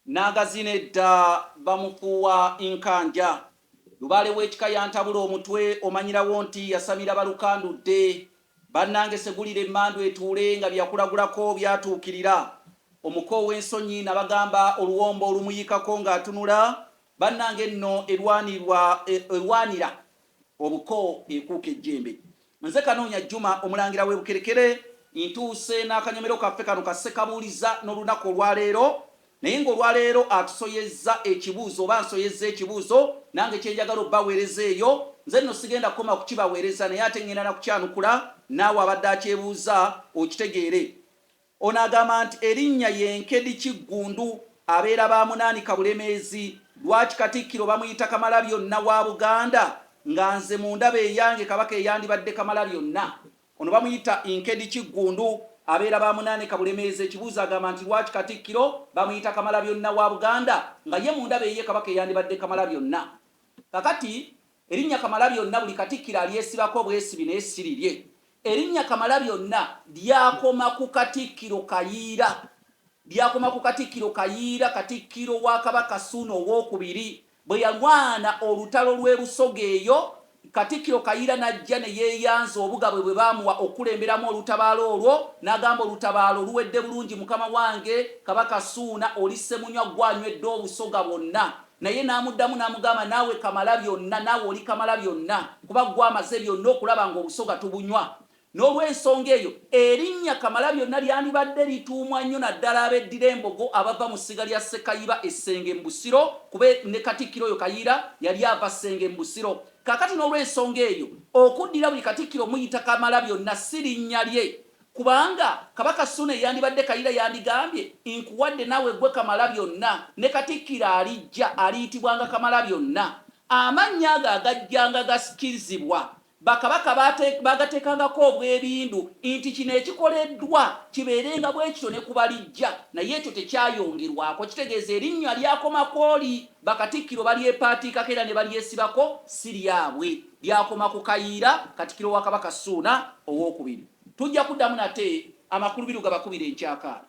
n'agazina edda bamufuuwa nkanja. Lubaale w'ekika yantabula omutwe omanyirawo nti yasamira balukandudde. Bannange Segulira emmandu etuule nga byakulagulako byatuukirira. Omuko w'ensonyi nabagamba oluwombo olumuyikako ng'atunula. Bannange nno erwanira obuko ekuuka ejjembe. Nze Kanoonya Juma omulangira w'e Bukerekere ntuuse n'akanyomero kaffe kano ka Ssekabuuliza n'olunaku olwaleero. Naye ng'olwaleero atusoyezza ekibuuzo oba nsoyezza ekibuuzo nange kyenjagala obbaweereza eyo. Nze nno sigenda kukoma kukibaweereza naye ate ngenda nakukyanukula naawe abadde akyebuuza okitegeere. Ono agamba nti erinnya y'Enkedi Kiggundu abeera bamunaanika Bulemeezi. Lwaki Katikkiro bamuyita Kamalabyonna wa Buganda nga nze mu ndaba eyange Kabaka eyandibadde Kamalabyonna? Ono bamuyita Enkedi Kiggundu abeera bamunaanika Bulemeezi. Ekibuuzo agamba nti lwaki Katikkiro bamuyita Kamalabyonna wa Buganda nga ye mu ndaba eye Kabaka eyandibadde Kamalabyonna? Kakati erinnya Kamalabyonna buli Katikkiro alyesibako bwesibi naye sirirye. Erinnya Kamalabyonna lyakoma ku Katikkiro Kayiira. Lyakoma ku Katikkiro Kayiira, Katikkiro wa Kabaka Ssuuna owookubiri bwe yalwana olutalo lw'e Busoga eyo. Katikkiro Kayiira n'ajja ne yeeyanza obugabwe bwe baamuwa okulemberamu olutabaalo olwo, n'agamba olutabaalo luwedde bulungi mukama wange Kabaka Ssuuna, oli Ssemunywa gwanywedde Obusoga bwonna. Naye n'amuddamu n'amugamba naawe Kamalabyonna, naawe oli Kamalabyonna kuba gwamaze byonna okulaba ng'Obusoga tubunywa. N'olw'ensonga eyo erinnya Kamalabyonna lyandibadde lituumwa nnyo naddala abeddira embogo abava mu ssiga lya Ssekayiba Essenge mu Busiro, kuba ne Katikkiro oyo Kayiira yali ava Ssenge mu Busiro. Kakati n'olw'ensonga eyo okuddira buli Katikkiro muyita Kamalabyonna si linnya lye, kubanga Kabaka Ssuuna yandibadde Kayiira yandigambye nkuwadde naawe gwe Kamalabyonna, ne Katikkiro alijja aliyitibwanga Kamalabyonna. Amannya ago agajjanga gasikizibwa bakabaka bagatekangako obwebindu nti kino ekikoleddwa kibeerenga bwe kityo ne kubalijja, naye ekyo tekyayongerwako. Kitegeeza erinnya lyakomako oli bakatikkiro balyepaatiikako era ne balyesibako si lyabwe, lyakoma ku Kayiira Katikkiro wa Kabaka Ssuuna owookubiri. Tujja kuddamu nate amakulu biru gabakubira enkyakaala.